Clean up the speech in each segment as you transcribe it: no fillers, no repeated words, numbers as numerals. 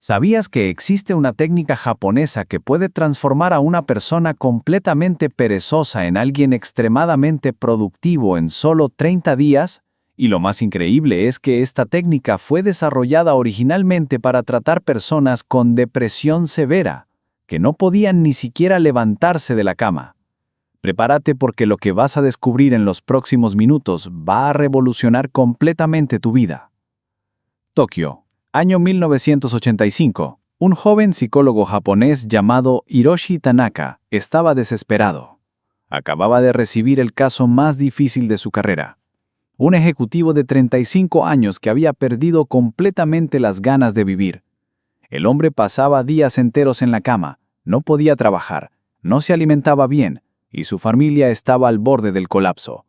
¿Sabías que existe una técnica japonesa que puede transformar a una persona completamente perezosa en alguien extremadamente productivo en solo 30 días? Y lo más increíble es que esta técnica fue desarrollada originalmente para tratar personas con depresión severa, que no podían ni siquiera levantarse de la cama. Prepárate porque lo que vas a descubrir en los próximos minutos va a revolucionar completamente tu vida. Tokio, año 1985. Un joven psicólogo japonés llamado Hiroshi Tanaka estaba desesperado. Acababa de recibir el caso más difícil de su carrera. Un ejecutivo de 35 años que había perdido completamente las ganas de vivir. El hombre pasaba días enteros en la cama, no podía trabajar, no se alimentaba bien, y su familia estaba al borde del colapso.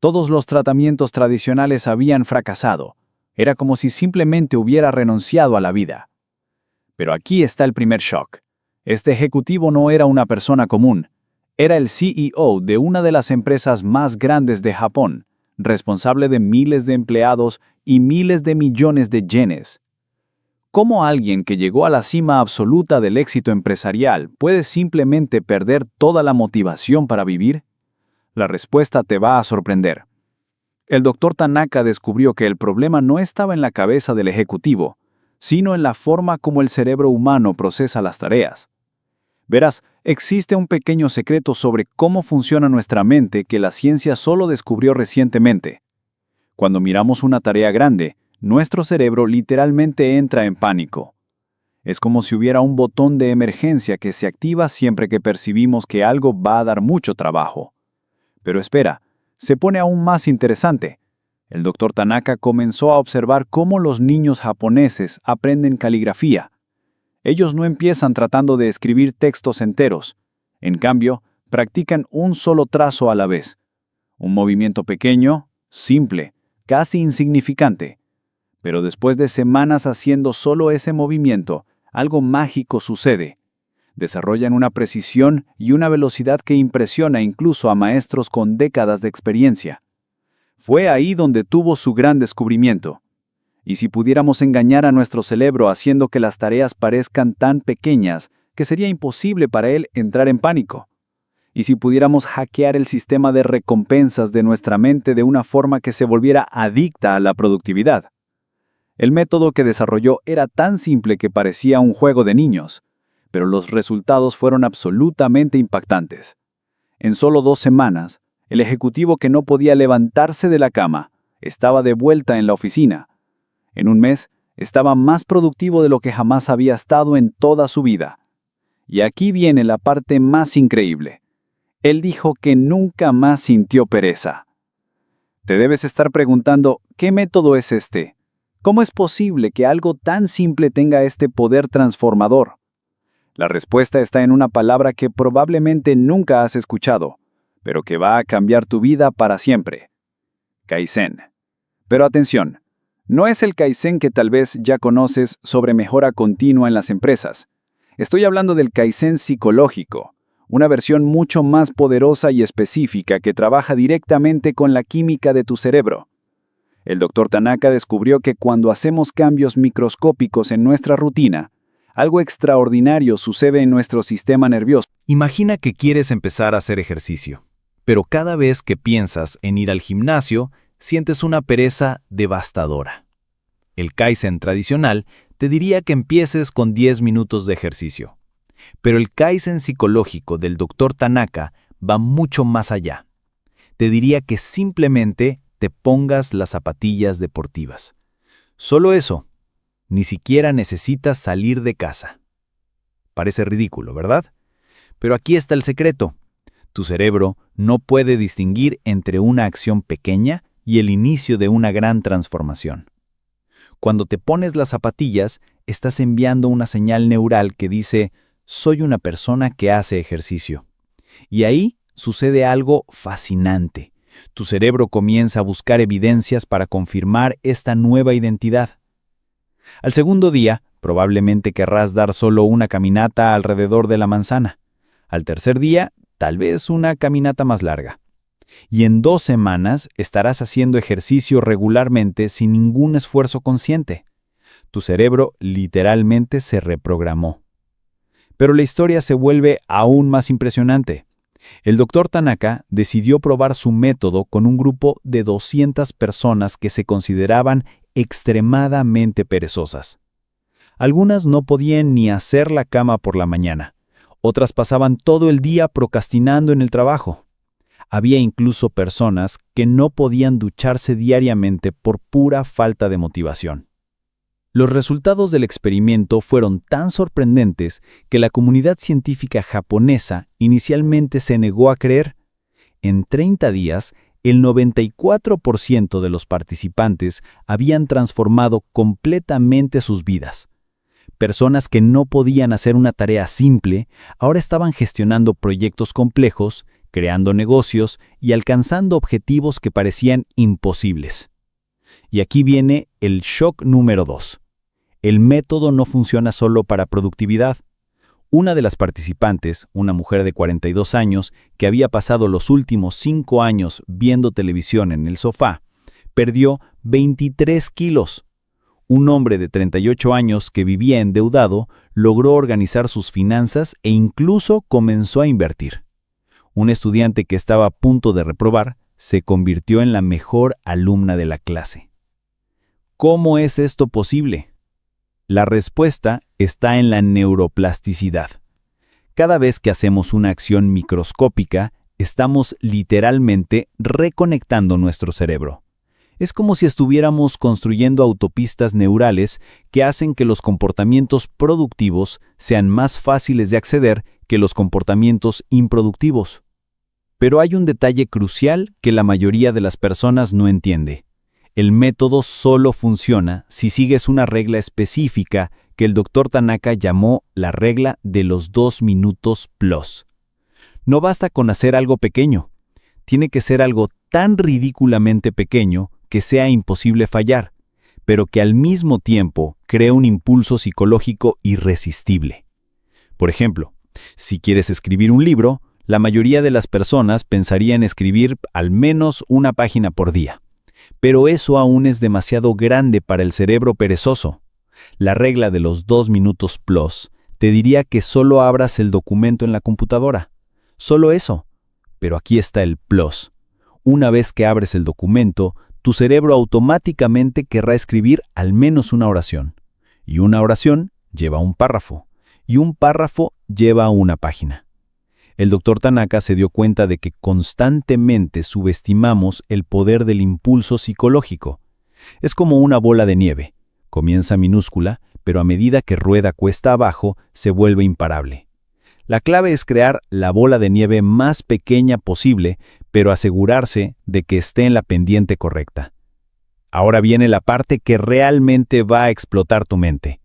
Todos los tratamientos tradicionales habían fracasado. Era como si simplemente hubiera renunciado a la vida. Pero aquí está el primer shock. Este ejecutivo no era una persona común. Era el CEO de una de las empresas más grandes de Japón, responsable de miles de empleados y miles de millones de yenes. ¿Cómo alguien que llegó a la cima absoluta del éxito empresarial puede simplemente perder toda la motivación para vivir? La respuesta te va a sorprender. El Dr. Tanaka descubrió que el problema no estaba en la cabeza del ejecutivo, sino en la forma como el cerebro humano procesa las tareas. Verás, existe un pequeño secreto sobre cómo funciona nuestra mente que la ciencia solo descubrió recientemente. Cuando miramos una tarea grande, nuestro cerebro literalmente entra en pánico. Es como si hubiera un botón de emergencia que se activa siempre que percibimos que algo va a dar mucho trabajo. Pero espera, se pone aún más interesante. El Dr. Tanaka comenzó a observar cómo los niños japoneses aprenden caligrafía. Ellos no empiezan tratando de escribir textos enteros. En cambio, practican un solo trazo a la vez. Un movimiento pequeño, simple, casi insignificante. Pero después de semanas haciendo solo ese movimiento, algo mágico sucede. Desarrollan una precisión y una velocidad que impresiona incluso a maestros con décadas de experiencia. Fue ahí donde tuvo su gran descubrimiento. ¿Y si pudiéramos engañar a nuestro cerebro haciendo que las tareas parezcan tan pequeñas que sería imposible para él entrar en pánico? ¿Y si pudiéramos hackear el sistema de recompensas de nuestra mente de una forma que se volviera adicta a la productividad? El método que desarrolló era tan simple que parecía un juego de niños, pero los resultados fueron absolutamente impactantes. En solo 2 semanas, el ejecutivo que no podía levantarse de la cama estaba de vuelta en la oficina. En un mes, estaba más productivo de lo que jamás había estado en toda su vida. Y aquí viene la parte más increíble. Él dijo que nunca más sintió pereza. Te debes estar preguntando, ¿qué método es este? ¿Cómo es posible que algo tan simple tenga este poder transformador? La respuesta está en una palabra que probablemente nunca has escuchado, pero que va a cambiar tu vida para siempre. Kaizen. Pero atención, no es el Kaizen que tal vez ya conoces sobre mejora continua en las empresas. Estoy hablando del Kaizen psicológico, una versión mucho más poderosa y específica que trabaja directamente con la química de tu cerebro. El Dr. Tanaka descubrió que cuando hacemos cambios microscópicos en nuestra rutina, algo extraordinario sucede en nuestro sistema nervioso. Imagina que quieres empezar a hacer ejercicio, pero cada vez que piensas en ir al gimnasio, sientes una pereza devastadora. El Kaizen tradicional te diría que empieces con 10 minutos de ejercicio, pero el Kaizen psicológico del Dr. Tanaka va mucho más allá. Te diría que simplemente te pongas las zapatillas deportivas. Solo eso. Ni siquiera necesitas salir de casa. Parece ridículo, ¿verdad? Pero aquí está el secreto. Tu cerebro no puede distinguir entre una acción pequeña y el inicio de una gran transformación. Cuando te pones las zapatillas, estás enviando una señal neural que dice, soy una persona que hace ejercicio. Y ahí sucede algo fascinante. Tu cerebro comienza a buscar evidencias para confirmar esta nueva identidad. Al segundo día, probablemente querrás dar solo una caminata alrededor de la manzana. Al tercer día, tal vez una caminata más larga. Y en 2 semanas estarás haciendo ejercicio regularmente sin ningún esfuerzo consciente. Tu cerebro literalmente se reprogramó. Pero la historia se vuelve aún más impresionante. El Dr. Tanaka decidió probar su método con un grupo de 200 personas que se consideraban extremadamente perezosas. Algunas no podían ni hacer la cama por la mañana. Otras pasaban todo el día procrastinando en el trabajo. Había incluso personas que no podían ducharse diariamente por pura falta de motivación. Los resultados del experimento fueron tan sorprendentes que la comunidad científica japonesa inicialmente se negó a creer. En 30 días, el 94% de los participantes habían transformado completamente sus vidas. Personas que no podían hacer una tarea simple, ahora estaban gestionando proyectos complejos, creando negocios y alcanzando objetivos que parecían imposibles. Y aquí viene el shock número 2. El método no funciona solo para productividad. Una de las participantes, una mujer de 42 años, que había pasado los últimos 5 años viendo televisión en el sofá, perdió 23 kilos. Un hombre de 38 años que vivía endeudado logró organizar sus finanzas e incluso comenzó a invertir. Un estudiante que estaba a punto de reprobar se convirtió en la mejor alumna de la clase. ¿Cómo es esto posible? La respuesta está en la neuroplasticidad. Cada vez que hacemos una acción microscópica, estamos literalmente reconectando nuestro cerebro. Es como si estuviéramos construyendo autopistas neurales que hacen que los comportamientos productivos sean más fáciles de acceder que los comportamientos improductivos. Pero hay un detalle crucial que la mayoría de las personas no entiende. El método solo funciona si sigues una regla específica que el Dr. Tanaka llamó la regla de los 2 minutos plus. No basta con hacer algo pequeño. Tiene que ser algo tan ridículamente pequeño que sea imposible fallar, pero que al mismo tiempo cree un impulso psicológico irresistible. Por ejemplo, si quieres escribir un libro, la mayoría de las personas pensaría en escribir al menos una página por día. Pero eso aún es demasiado grande para el cerebro perezoso. La regla de los 2 minutos plus te diría que solo abras el documento en la computadora. Solo eso. Pero aquí está el plus. Una vez que abres el documento, tu cerebro automáticamente querrá escribir al menos una oración. Y una oración lleva un párrafo. Y un párrafo lleva una página. El Dr. Tanaka se dio cuenta de que constantemente subestimamos el poder del impulso psicológico. Es como una bola de nieve. Comienza minúscula, pero a medida que rueda cuesta abajo, se vuelve imparable. La clave es crear la bola de nieve más pequeña posible, pero asegurarse de que esté en la pendiente correcta. Ahora viene la parte que realmente va a explotar tu mente.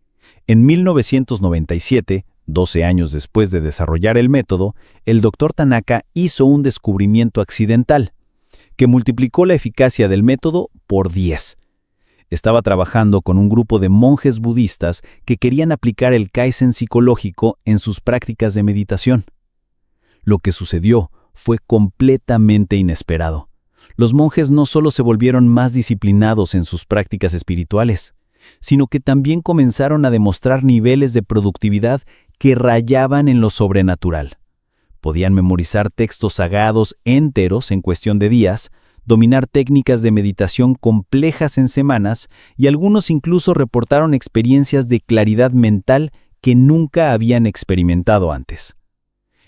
En 1997, 12 años después de desarrollar el método, el Dr. Tanaka hizo un descubrimiento accidental que multiplicó la eficacia del método por 10. Estaba trabajando con un grupo de monjes budistas que querían aplicar el Kaizen psicológico en sus prácticas de meditación. Lo que sucedió fue completamente inesperado. Los monjes no solo se volvieron más disciplinados en sus prácticas espirituales, sino que también comenzaron a demostrar niveles de productividad que rayaban en lo sobrenatural. Podían memorizar textos sagrados enteros en cuestión de días, dominar técnicas de meditación complejas en semanas y algunos incluso reportaron experiencias de claridad mental que nunca habían experimentado antes.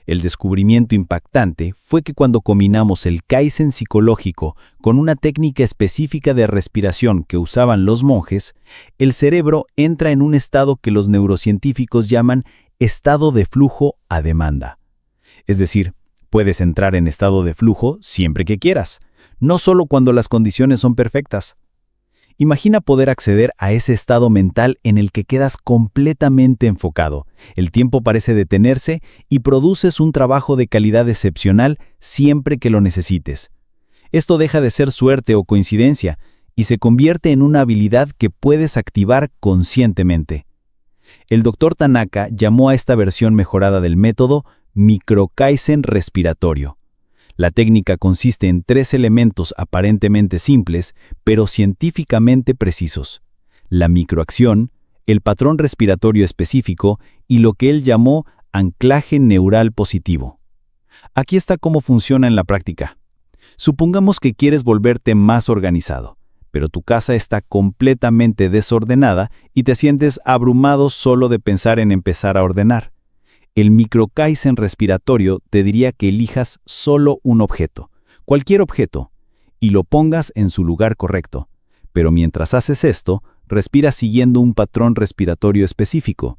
El descubrimiento impactante fue que cuando combinamos el Kaizen psicológico con una técnica específica de respiración que usaban los monjes, el cerebro entra en un estado que los neurocientíficos llaman estado de flujo a demanda. Es decir, puedes entrar en estado de flujo siempre que quieras, no solo cuando las condiciones son perfectas. Imagina poder acceder a ese estado mental en el que quedas completamente enfocado, el tiempo parece detenerse y produces un trabajo de calidad excepcional siempre que lo necesites. Esto deja de ser suerte o coincidencia y se convierte en una habilidad que puedes activar conscientemente. El Dr. Tanaka llamó a esta versión mejorada del método micro-Kaizen respiratorio. La técnica consiste en 3 elementos aparentemente simples, pero científicamente precisos: la microacción, el patrón respiratorio específico y lo que él llamó anclaje neural positivo. Aquí está cómo funciona en la práctica. Supongamos que quieres volverte más organizado, pero tu casa está completamente desordenada y te sientes abrumado solo de pensar en empezar a ordenar. El micro-kaizen respiratorio te diría que elijas solo un objeto, cualquier objeto, y lo pongas en su lugar correcto. Pero mientras haces esto, respira siguiendo un patrón respiratorio específico.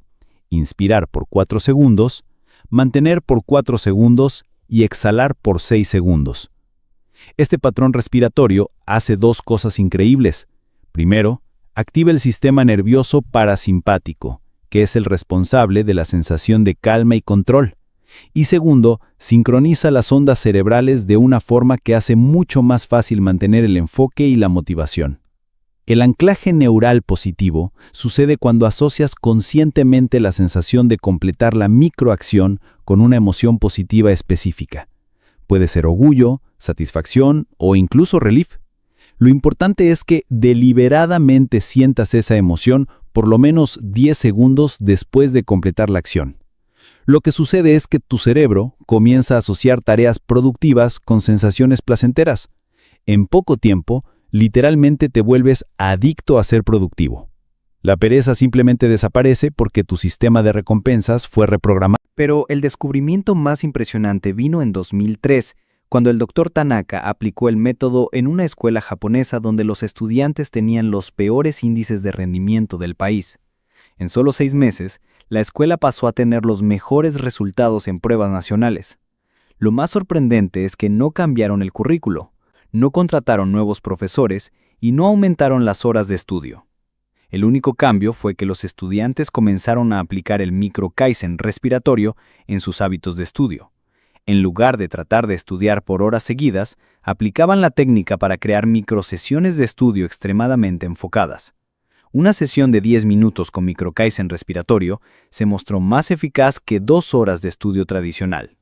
Inspirar por 4 segundos, mantener por 4 segundos y exhalar por 6 segundos. Este patrón respiratorio hace 2 cosas increíbles. Primero, activa el sistema nervioso parasimpático, que es el responsable de la sensación de calma y control. Y segundo, sincroniza las ondas cerebrales de una forma que hace mucho más fácil mantener el enfoque y la motivación. El anclaje neural positivo sucede cuando asocias conscientemente la sensación de completar la microacción con una emoción positiva específica. Puede ser orgullo, satisfacción o incluso relief. Lo importante es que deliberadamente sientas esa emoción por lo menos 10 segundos después de completar la acción. Lo que sucede es que tu cerebro comienza a asociar tareas productivas con sensaciones placenteras. En poco tiempo, literalmente te vuelves adicto a ser productivo. La pereza simplemente desaparece porque tu sistema de recompensas fue reprogramado. Pero el descubrimiento más impresionante vino en 2003, cuando el Dr. Tanaka aplicó el método en una escuela japonesa donde los estudiantes tenían los peores índices de rendimiento del país. En solo 6 meses, la escuela pasó a tener los mejores resultados en pruebas nacionales. Lo más sorprendente es que no cambiaron el currículo, no contrataron nuevos profesores y no aumentaron las horas de estudio. El único cambio fue que los estudiantes comenzaron a aplicar el micro-kaizen respiratorio en sus hábitos de estudio. En lugar de tratar de estudiar por horas seguidas, aplicaban la técnica para crear microsesiones de estudio extremadamente enfocadas. Una sesión de 10 minutos con micro-kaizen respiratorio se mostró más eficaz que 2 horas de estudio tradicional.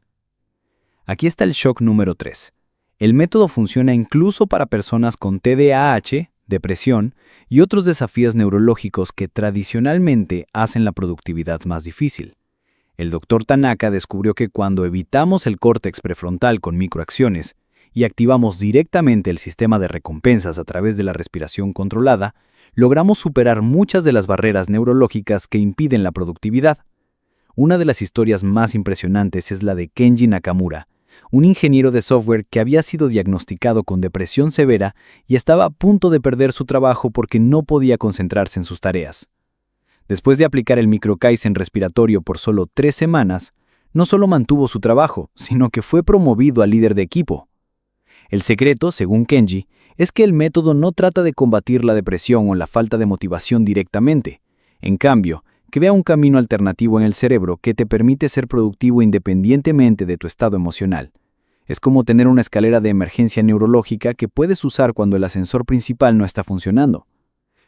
Aquí está el shock número 3. El método funciona incluso para personas con TDAH, depresión y otros desafíos neurológicos que tradicionalmente hacen la productividad más difícil. El Dr. Tanaka descubrió que cuando evitamos el córtex prefrontal con microacciones y activamos directamente el sistema de recompensas a través de la respiración controlada, logramos superar muchas de las barreras neurológicas que impiden la productividad. Una de las historias más impresionantes es la de Kenji Nakamura, un ingeniero de software que había sido diagnosticado con depresión severa y estaba a punto de perder su trabajo porque no podía concentrarse en sus tareas. Después de aplicar el micro-kaizen respiratorio por solo 3 semanas, no solo mantuvo su trabajo, sino que fue promovido a líder de equipo. El secreto, según Kenji, es que el método no trata de combatir la depresión o la falta de motivación directamente. En cambio, crea un camino alternativo en el cerebro que te permite ser productivo independientemente de tu estado emocional. Es como tener una escalera de emergencia neurológica que puedes usar cuando el ascensor principal no está funcionando.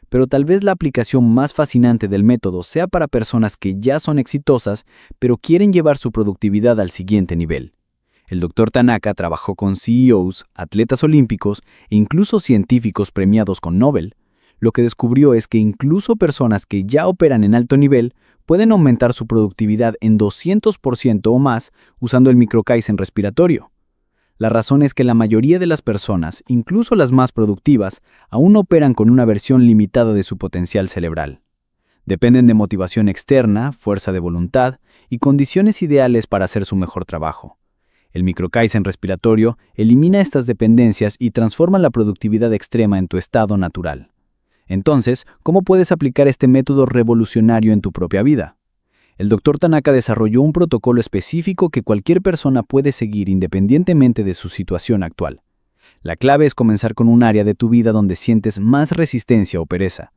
Pero tal vez la aplicación más fascinante del método sea para personas que ya son exitosas, pero quieren llevar su productividad al siguiente nivel. El Dr. Tanaka trabajó con CEOs, atletas olímpicos e incluso científicos premiados con Nobel. Lo que descubrió es que incluso personas que ya operan en alto nivel pueden aumentar su productividad en 200% o más usando el micro-kaizen respiratorio. La razón es que la mayoría de las personas, incluso las más productivas, aún operan con una versión limitada de su potencial cerebral. Dependen de motivación externa, fuerza de voluntad y condiciones ideales para hacer su mejor trabajo. El micro-kaizen respiratorio elimina estas dependencias y transforma la productividad extrema en tu estado natural. Entonces, ¿cómo puedes aplicar este método revolucionario en tu propia vida? El Dr. Tanaka desarrolló un protocolo específico que cualquier persona puede seguir independientemente de su situación actual. La clave es comenzar con un área de tu vida donde sientes más resistencia o pereza.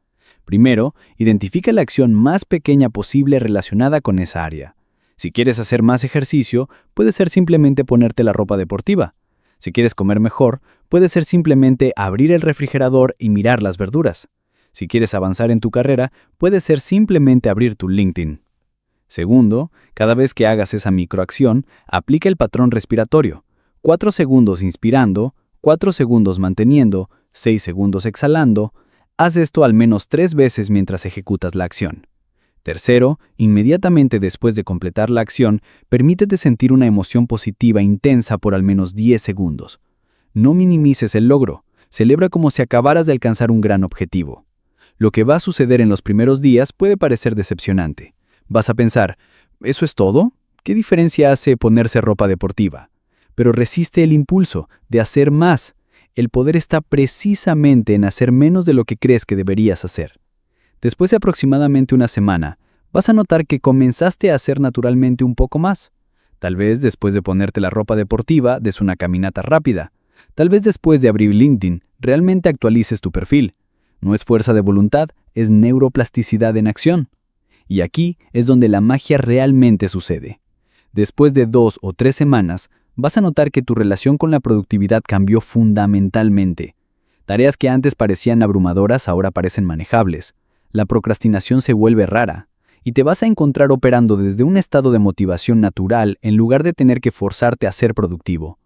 Primero, identifica la acción más pequeña posible relacionada con esa área. Si quieres hacer más ejercicio, puede ser simplemente ponerte la ropa deportiva. Si quieres comer mejor, puede ser simplemente abrir el refrigerador y mirar las verduras. Si quieres avanzar en tu carrera, puede ser simplemente abrir tu LinkedIn. Segundo, cada vez que hagas esa microacción, aplica el patrón respiratorio. 4 segundos inspirando, 4 segundos manteniendo, 6 segundos exhalando. Haz esto al menos 3 veces mientras ejecutas la acción. Tercero, inmediatamente después de completar la acción, permítete sentir una emoción positiva intensa por al menos 10 segundos. No minimices el logro, celebra como si acabaras de alcanzar un gran objetivo. Lo que va a suceder en los primeros días puede parecer decepcionante. Vas a pensar, ¿eso es todo? ¿Qué diferencia hace ponerse ropa deportiva? Pero resiste el impulso de hacer más. El poder está precisamente en hacer menos de lo que crees que deberías hacer. Después de aproximadamente una semana, vas a notar que comenzaste a hacer naturalmente un poco más. Tal vez después de ponerte la ropa deportiva, des una caminata rápida. Tal vez después de abrir LinkedIn, realmente actualices tu perfil. No es fuerza de voluntad, es neuroplasticidad en acción. Y aquí es donde la magia realmente sucede. Después de 2 o 3 semanas, vas a notar que tu relación con la productividad cambió fundamentalmente. Tareas que antes parecían abrumadoras ahora parecen manejables. La procrastinación se vuelve rara, y te vas a encontrar operando desde un estado de motivación natural en lugar de tener que forzarte a ser productivo.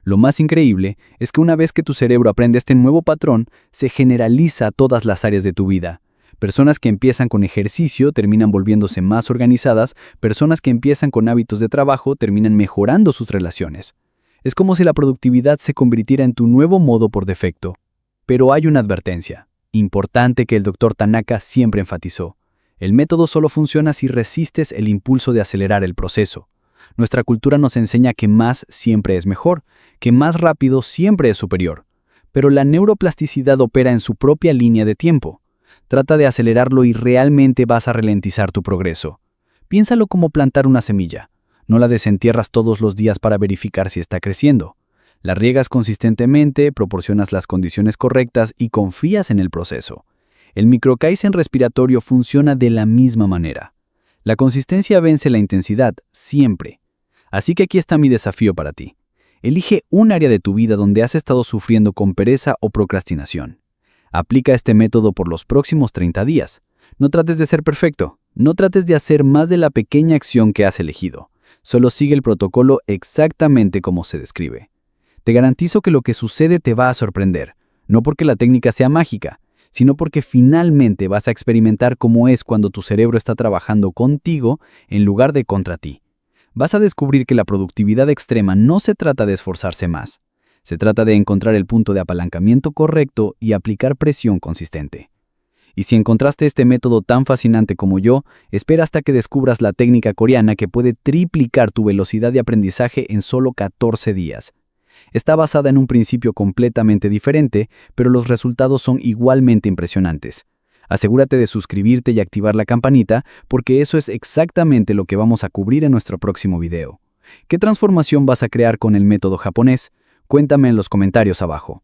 Lo más increíble es que una vez que tu cerebro aprende este nuevo patrón, se generaliza a todas las áreas de tu vida. Personas que empiezan con ejercicio terminan volviéndose más organizadas, personas que empiezan con hábitos de trabajo terminan mejorando sus relaciones. Es como si la productividad se convirtiera en tu nuevo modo por defecto. Pero hay una advertencia importante que el Dr. Tanaka siempre enfatizó. El método solo funciona si resistes el impulso de acelerar el proceso. Nuestra cultura nos enseña que más siempre es mejor, que más rápido siempre es superior. Pero la neuroplasticidad opera en su propia línea de tiempo. Trata de acelerarlo y realmente vas a ralentizar tu progreso. Piénsalo como plantar una semilla. No la desentierras todos los días para verificar si está creciendo. La riegas consistentemente, proporcionas las condiciones correctas y confías en el proceso. El microkaizen respiratorio funciona de la misma manera. La consistencia vence la intensidad, siempre. Así que aquí está mi desafío para ti. Elige un área de tu vida donde has estado sufriendo con pereza o procrastinación. Aplica este método por los próximos 30 días. No trates de ser perfecto. No trates de hacer más de la pequeña acción que has elegido. Solo sigue el protocolo exactamente como se describe. Te garantizo que lo que sucede te va a sorprender, no porque la técnica sea mágica, sino porque finalmente vas a experimentar cómo es cuando tu cerebro está trabajando contigo en lugar de contra ti. Vas a descubrir que la productividad extrema no se trata de esforzarse más, se trata de encontrar el punto de apalancamiento correcto y aplicar presión consistente. Y si encontraste este método tan fascinante como yo, espera hasta que descubras la técnica coreana que puede triplicar tu velocidad de aprendizaje en solo 14 días. Está basada en un principio completamente diferente, pero los resultados son igualmente impresionantes. Asegúrate de suscribirte y activar la campanita, porque eso es exactamente lo que vamos a cubrir en nuestro próximo video. ¿Qué transformación vas a crear con el método japonés? Cuéntame en los comentarios abajo.